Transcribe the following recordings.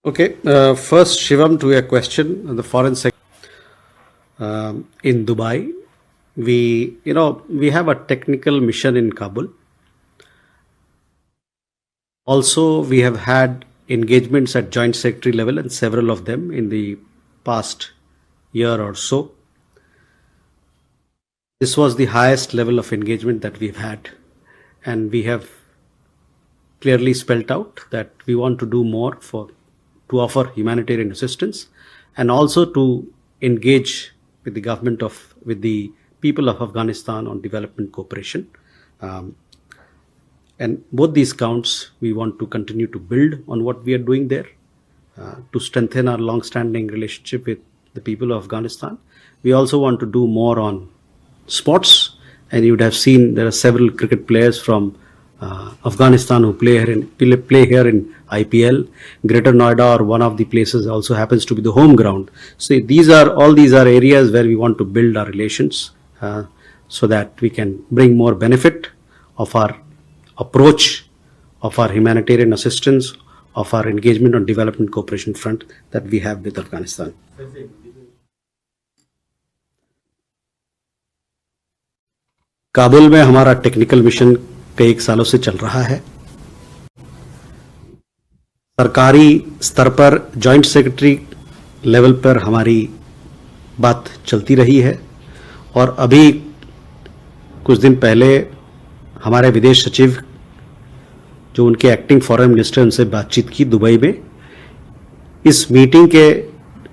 Okay, first Shivam, to your question, the foreign sector in Dubai, we have a technical mission in Kabul. Also, we have had engagements at joint secretary level, and several of them in the past year or so. This was the highest level of engagement that we've had, and we have clearly spelled out that we want to do more to offer humanitarian assistance and also to engage with the people of Afghanistan on development cooperation. And both these counts, we want to continue to build on what we are doing there to strengthen our long-standing relationship with the people of Afghanistan. We also want to do more on sports, and you would have seen there are several cricket players from Afghanistan who play here in IPL. Greater Noida, or one of the places, also happens to be the home ground. So these are areas where we want to build our relations so that we can bring more benefit of our approach, of our humanitarian assistance, of our engagement on development cooperation front that we have with Afghanistan. Kabul में हमारा technical mission कई एक सालों से चल रहा है. सरकारी स्तर पर जॉइंट सेक्रेटरी लेवल पर हमारी बात चलती रही है, और अभी कुछ दिन पहले हमारे विदेश सचिव जो उनके एक्टिंग फॉरेन मिनिस्टर, उनसे बातचीत की दुबई में. इस मीटिंग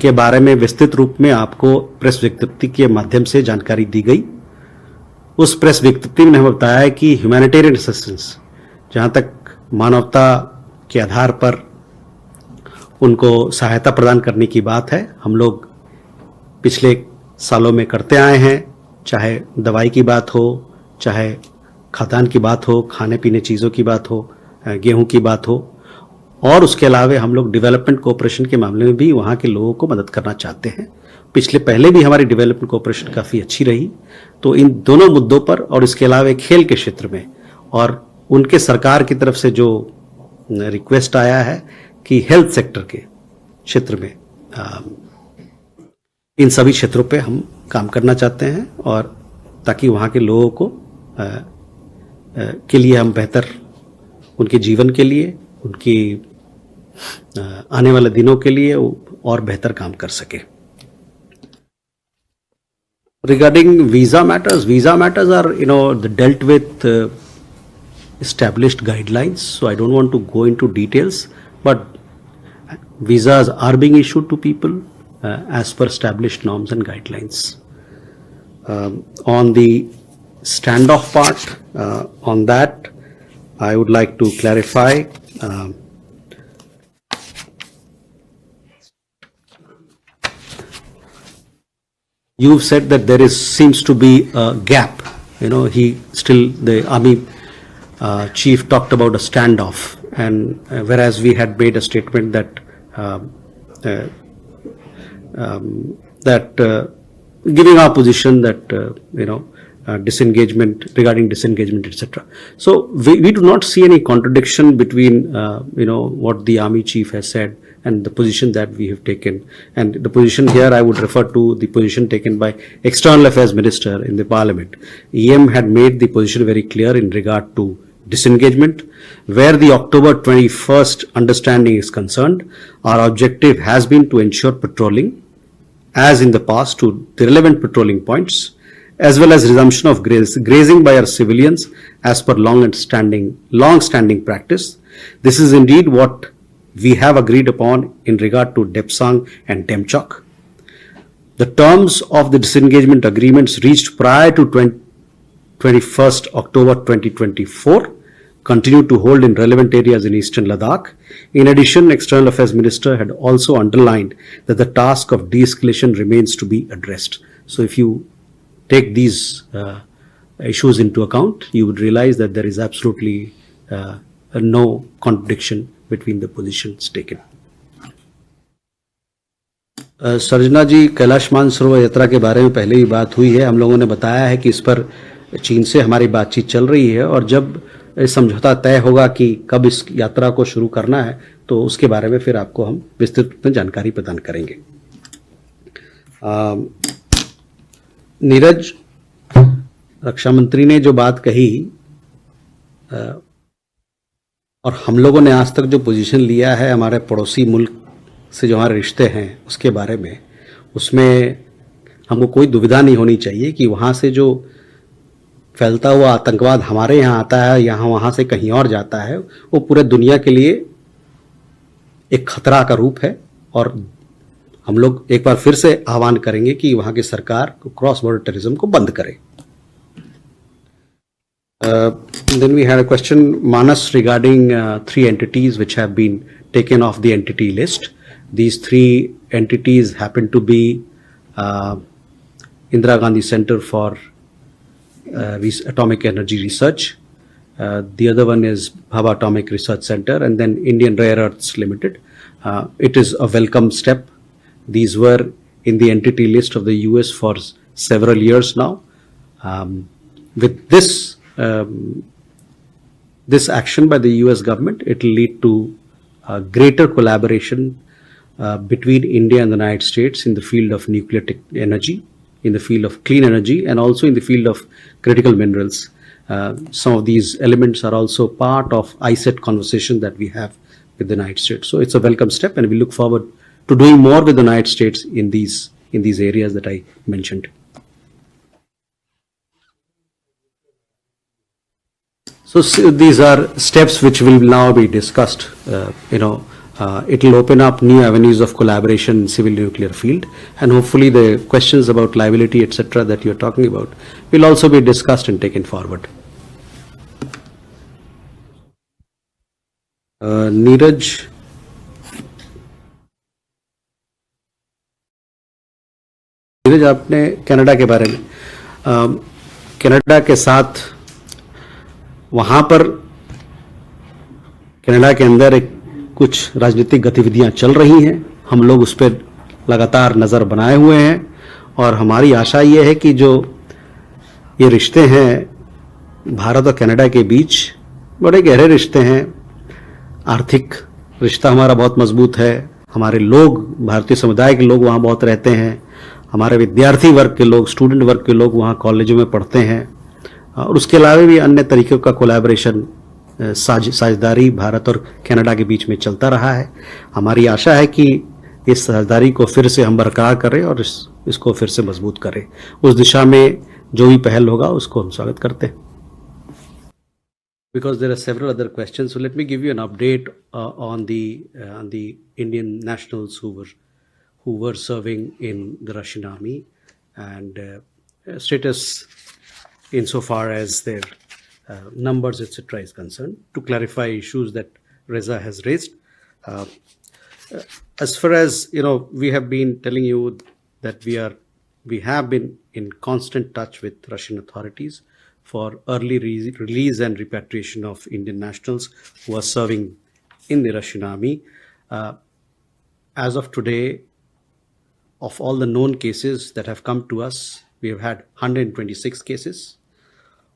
के बारे में विस्तृत रूप में आपको प्रेस विज्ञप्ति के माध्यम से जानकारी दी गई. उस प्रेस विज्ञप्ति में हमें बताया कि ह्यूमैनिटेरियन असिस्टेंस, जहां तक मानवता के आधार पर उनको सहायता प्रदान करने की बात है, हम लोग पिछले सालों में करते आए हैं. चाहे दवाई की बात हो, चाहे खाद्यान्न की बात हो, खाने पीने चीज़ों की बात हो, गेहूं की बात हो, और उसके अलावा हम लोग डेवलपमेंट कोऑपरेशन के मामले में भी वहाँ के लोगों को मदद करना चाहते हैं. पहले भी हमारी डेवलपमेंट कोऑपरेशन काफ़ी अच्छी रही. तो इन दोनों मुद्दों पर, और इसके अलावा खेल के क्षेत्र में, और उनके सरकार की तरफ से जो रिक्वेस्ट आया है कि हेल्थ सेक्टर के क्षेत्र में, इन सभी क्षेत्रों पे हम काम करना चाहते हैं, और ताकि वहाँ के लोगों को के लिए हम बेहतर, उनके जीवन के लिए, उनकी आने वाले दिनों के लिए और बेहतर काम कर सके. Regarding visa matters are dealt with established guidelines, so I don't want to go into details, but visas are being issued to people as per established norms and guidelines. On the standoff part, on that I would like to clarify. You've said that there seems to be a gap. The army chief talked about a standoff, and whereas we had made a statement that giving our position that disengagement, regarding disengagement, etc. So we do not see any contradiction between what the army chief has said and the position that we have taken. And the position here, I would refer to the position taken by External Affairs Minister in the Parliament. EM had made the position very clear in regard to disengagement. Where the October 21st understanding is concerned, our objective has been to ensure patrolling, as in the past, to the relevant patrolling points, as well as resumption of grazing by our civilians as per long-standing practice. This is indeed what we have agreed upon in regard to Depsang and Demchok. The terms of the disengagement agreements reached prior to 21st October 2024 continue to hold in relevant areas in eastern Ladakh. In addition, External Affairs Minister had also underlined that the task of de-escalation remains to be addressed. So if you take these issues into account, you would realize that there is absolutely no contradiction between the positions taken. सर्जना जी, कैलाश मानसरोवर यात्रा के बारे में पहले भी बात हुई है. हम लोगों ने बताया है कि इस पर चीन से हमारी बातचीत चल रही है, और जब समझौता तय होगा कि कब इस यात्रा को शुरू करना है, तो उसके बारे में फिर आपको हम विस्तृत रूप में जानकारी प्रदान करेंगे। नीरज, रक्षा मंत्री ने जो बात कही और हम लोगों ने आज तक जो पोजीशन लिया है हमारे पड़ोसी मुल्क से जो हमारे रिश्ते हैं उसके बारे में, उसमें हमको कोई दुविधा नहीं होनी चाहिए कि वहाँ से जो फैलता हुआ आतंकवाद हमारे यहाँ आता है, यहाँ वहाँ से कहीं और जाता है, वो पूरे दुनिया के लिए एक खतरा का रूप है। और हम लोग एक बार फिर से आह्वान करेंगे कि वहाँ की सरकार क्रॉस बॉर्डर टेररिज्म को बंद करे। Then we had a question, Manas, regarding 3 entities which have been taken off the entity list. These 3 entities happen to be Indira Gandhi Center for Atomic Energy Research. The other one is Bhabha Atomic Research Center, and then Indian Rare Earths Limited. It is a welcome step. These were in the entity list of the US for several years now. With this action by the US government, it will lead to greater collaboration between India and the United States in the field of nuclear energy, in the field of clean energy, and also in the field of critical minerals. Some of these elements are also part of ISET conversation that we have with the United States. So it's a welcome step, and we look forward to doing more with the United States in these areas that I mentioned. So these are steps which will now be discussed. It will open up new avenues of collaboration in civil nuclear field, and hopefully the questions about liability, etc., that you are talking about will also be discussed and taken forward. Neeraj, आपने Canada के बारे में, Canada के साथ वहाँ पर Canada के अंदर कुछ राजनीतिक गतिविधियां चल रही हैं। हम लोग उस पर लगातार नज़र बनाए हुए हैं, और हमारी आशा ये है कि जो ये रिश्ते हैं भारत और कनाडा के बीच, बड़े गहरे रिश्ते हैं। आर्थिक रिश्ता हमारा बहुत मजबूत है। हमारे लोग, भारतीय समुदाय के लोग वहाँ बहुत रहते हैं। हमारे विद्यार्थी वर्ग के लोग, स्टूडेंट वर्ग के लोग वहाँ कॉलेजों में पढ़ते हैं, और उसके अलावा भी अन्य तरीक़ों का कोलैबोरेशन, साझेदारी भारत और कनाडा के बीच में चलता रहा है। हमारी आशा है कि इस साझेदारी को फिर से हम बरकरार करें और इसको फिर से मजबूत करें। उस दिशा में जो भी पहल होगा उसको हम स्वागत करते हैं। Because there are several other questions, so let me give you an update on the Indian nationals who were serving in the Russian army, and status insofar as their numbers, etc., is concerned, to clarify issues that Reza has raised. As far as we have been telling you that we have been in constant touch with Russian authorities for early release and repatriation of Indian nationals who are serving in the Russian army. As of today, of all the known cases that have come to us, we have had 126 cases.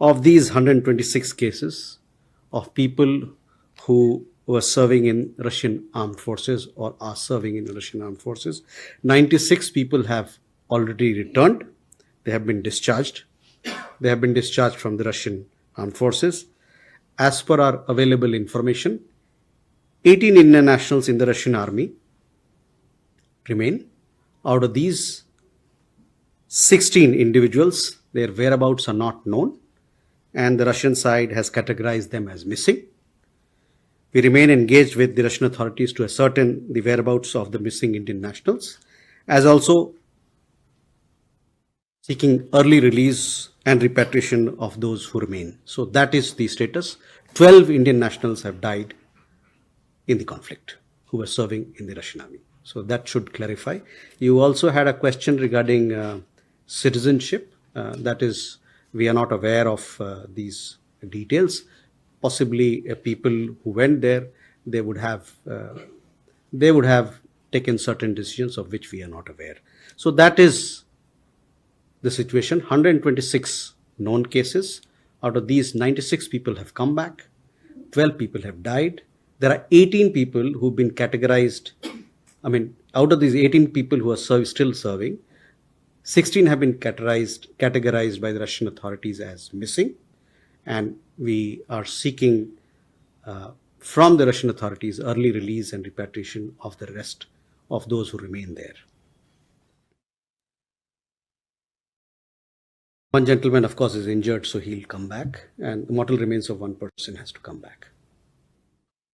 Of these 126 cases of people who were serving in Russian armed forces or are serving in the Russian armed forces, 96 people have already returned. They have been discharged. They have been discharged from the Russian armed forces. As per our available information, 18 Indian nationals in the Russian army remain. Out of these, 16 individuals, their whereabouts are not known, and the Russian side has categorized them as missing. We remain engaged with the Russian authorities to ascertain the whereabouts of the missing Indian nationals, as also seeking early release and repatriation of those who remain. So that is the status. 12 Indian nationals have died in the conflict who were serving in the Russian army. So that should clarify. You also had a question regarding citizenship. That is, we are not aware of these details. Possibly people who went there, they would have taken certain decisions of which we are not aware. So that is the situation. 126 known cases, Out of these, 96 people have come back, 12 people have died. There are 18 people who've been categorized. I mean, out of these 18 people who are still serving, 16 have been categorized by the Russian authorities as missing, and we are seeking from the Russian authorities early release and repatriation of the rest of those who remain there. One gentleman, of course, is injured, so he'll come back, and the mortal remains of one person has to come back.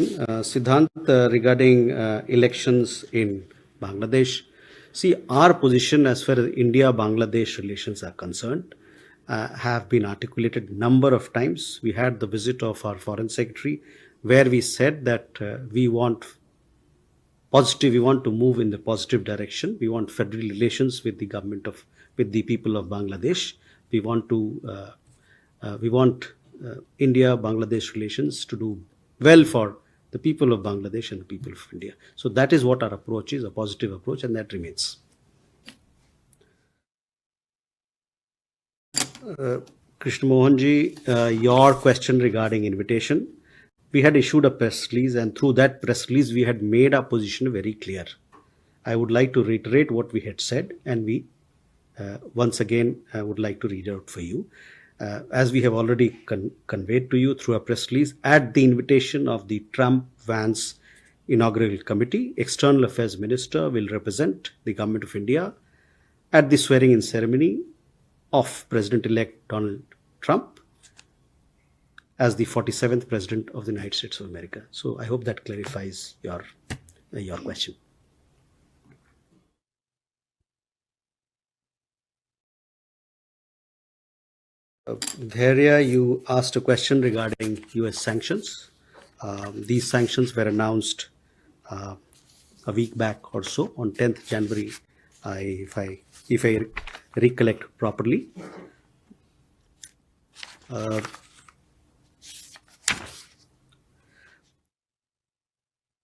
Siddhant, regarding elections in Bangladesh, see, our position as far as India-Bangladesh relations are concerned have been articulated number of times. We had the visit of our foreign secretary, where we said that we want to move in the positive direction. We want federal relations with the people of Bangladesh. We want India-Bangladesh relations to do well for the people of Bangladesh and the people of India. So that is what our approach is, a positive approach, and that remains. Krishna Mohanji, your question regarding invitation. We had issued a press release, and through that press release, we had made our position very clear. I would like to reiterate what we had said, and we once again would like to read out for you. As we have already conveyed to you through a press release, at the invitation of the Trump-Vance Inaugural Committee, External Affairs Minister will represent the Government of India at the swearing-in ceremony of President-elect Donald Trump as the 47th President of the United States of America. So I hope that clarifies your question. Dhairya, you asked a question regarding US sanctions. These sanctions were announced a week back or so, on 10th January, if I recollect properly.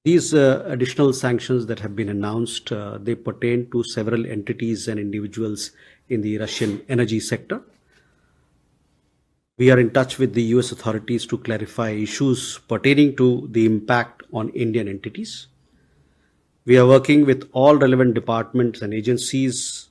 These additional sanctions that have been announced, they pertain to several entities and individuals in the Russian energy sector. We are in touch with the US authorities to clarify issues pertaining to the impact on Indian entities. We are working with all relevant departments and agencies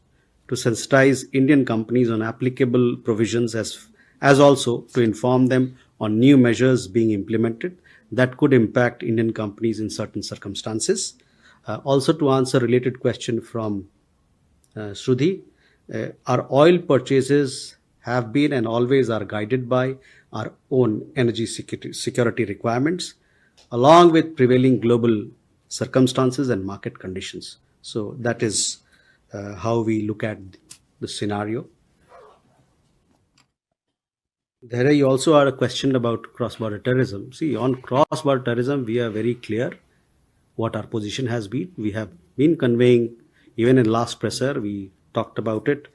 to sensitize Indian companies on applicable provisions, as also to inform them on new measures being implemented that could impact Indian companies in certain circumstances. Also, to answer a related question from Sruthi, our oil purchases have been and always are guided by our own energy security requirements, along with prevailing global circumstances and market conditions. So that is how we look at the scenario. There you also had a question about cross-border terrorism. See, on cross-border terrorism, we are very clear what our position has been. We have been conveying, even in last presser, we talked about it.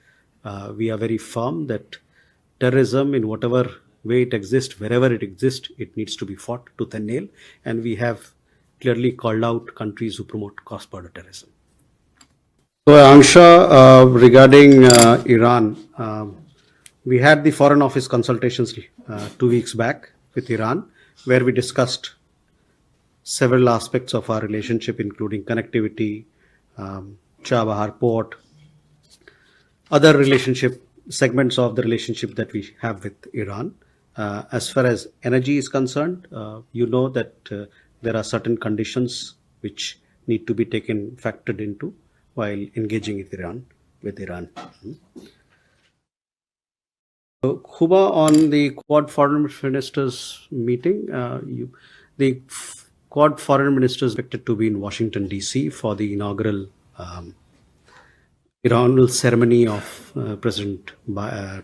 We are very firm that terrorism, in whatever way it exists, wherever it exists, it needs to be fought tooth and nail. And we have clearly called out countries who promote cross-border terrorism. So, Ansha, regarding Iran, we had the Foreign Office consultations 2 weeks back with Iran, where we discussed several aspects of our relationship, including connectivity, Chabahar port, other segments of the relationship that we have with Iran. As far as energy is concerned, you know that there are certain conditions which need to be factored into while engaging with Iran. So, Kuba, on the Quad Foreign Ministers meeting, the Quad Foreign Ministers expected to be in Washington, D.C. for the inaugural ceremony of President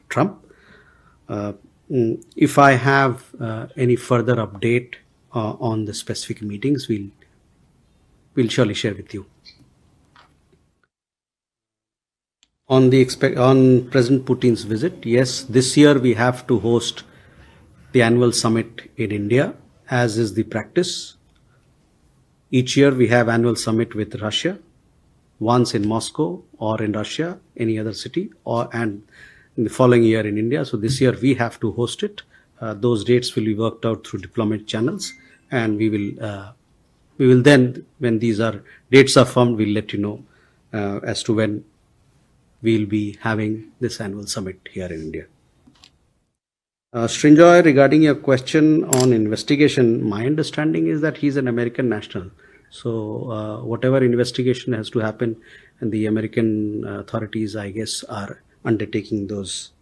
Trump. If I have any further update on the specific meetings, we'll surely share with you. On President Putin's visit, yes, this year we have to host the annual summit in India, as is the practice. Each year we have annual summit with Russia, once in Moscow or in Russia, any other city, and in the following year in India. So this year we have to host it. those dates will be worked out through diplomatic channels, and we will then, when these dates are formed, we'll let you know as to when we'll be having this annual summit here in India. Srinjoy, regarding your question on investigation, my understanding is that he's an American national. So whatever investigation has to happen, and the American authorities, I guess, are undertaking those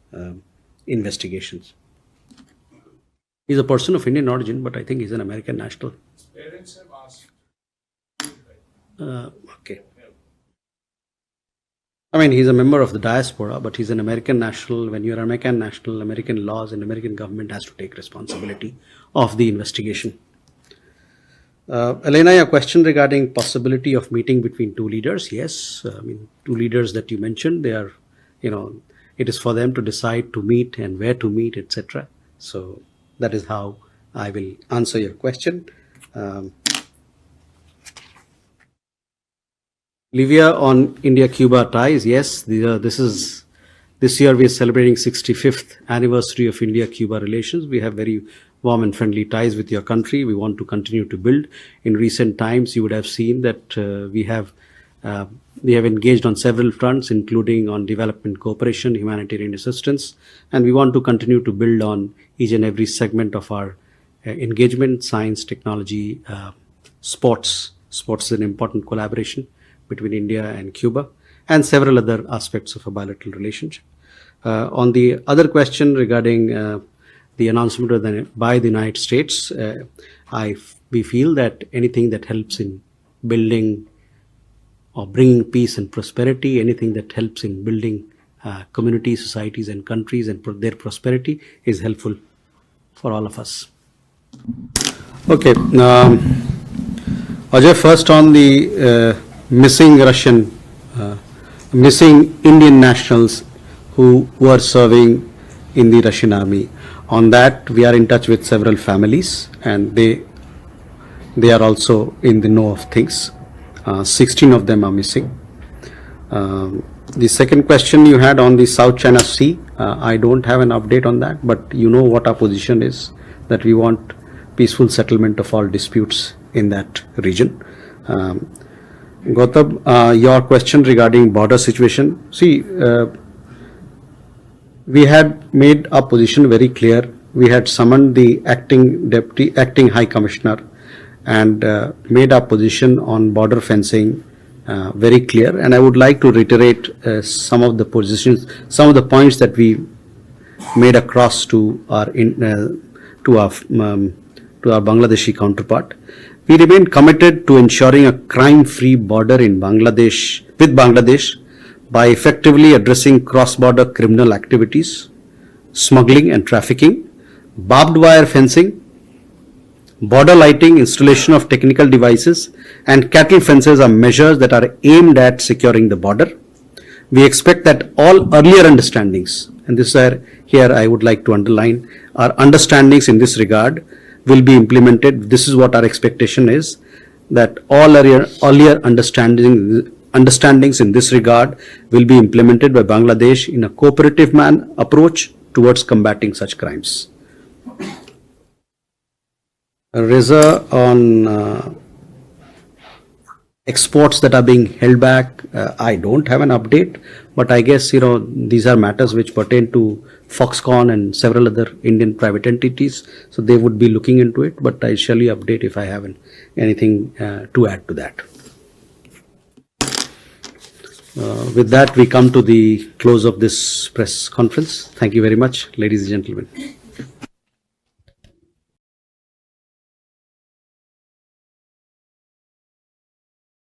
investigations. He's a person of Indian origin, but I think he's an American national. His parents have asked. Okay. I mean, he's a member of the diaspora, but he's an American national. When you're an American national, American laws and American government has to take responsibility of the investigation. Elena, your question regarding possibility of meeting between two leaders. Yes, I mean, two leaders that you mentioned, they are, it is for them to decide to meet and where to meet, etc. So that is how I will answer your question. Livia, on India-Cuba ties, yes, this year we are celebrating 65th anniversary of India-Cuba relations. We have very warm and friendly ties with your country. We want to continue to build. In recent times, you would have seen that we have engaged on several fronts, including on development cooperation, humanitarian assistance, and we want to continue to build on each and every segment of our engagement, science, technology, sports. Sports is an important collaboration between India and Cuba, and several other aspects of a bilateral relationship. On the other question regarding the announcement by the United States, we feel that anything that helps in building or bringing peace and prosperity, anything that helps in building communities, societies and countries and their prosperity is helpful for all of us. Okay. Ajay, first on the missing Indian nationals who were serving in the Russian army. On that, we are in touch with several families, and they are also in the know of things. 16 of them are missing. The second question you had on the South China Sea, I don't have an update on that, but you know what our position is, that we want peaceful settlement of all disputes in that region. Gautam, your question regarding border situation. See, we had made our position very clear. We had summoned the acting High Commissioner and made our position on border fencing very clear. And I would like to reiterate some of the positions, some of the points that we made across to our Bangladeshi counterpart. We remain committed to ensuring a crime-free border with Bangladesh by effectively addressing cross-border criminal activities, smuggling and trafficking, barbed wire fencing, border lighting, installation of technical devices, and cattle fences are measures that are aimed at securing the border. We expect that all earlier understandings, and this is here I would like to underline, our understandings in this regard will be implemented. This is what our expectation is, that all earlier understandings in this regard will be implemented by Bangladesh in a cooperative approach towards combating such crimes. Reza, on exports that are being held back, I don't have an update, but I guess these are matters which pertain to Foxconn and several other Indian private entities, so they would be looking into it, but I shall update if I have anything to add to that. With that, we come to the close of this press conference. Thank you very much, ladies and gentlemen.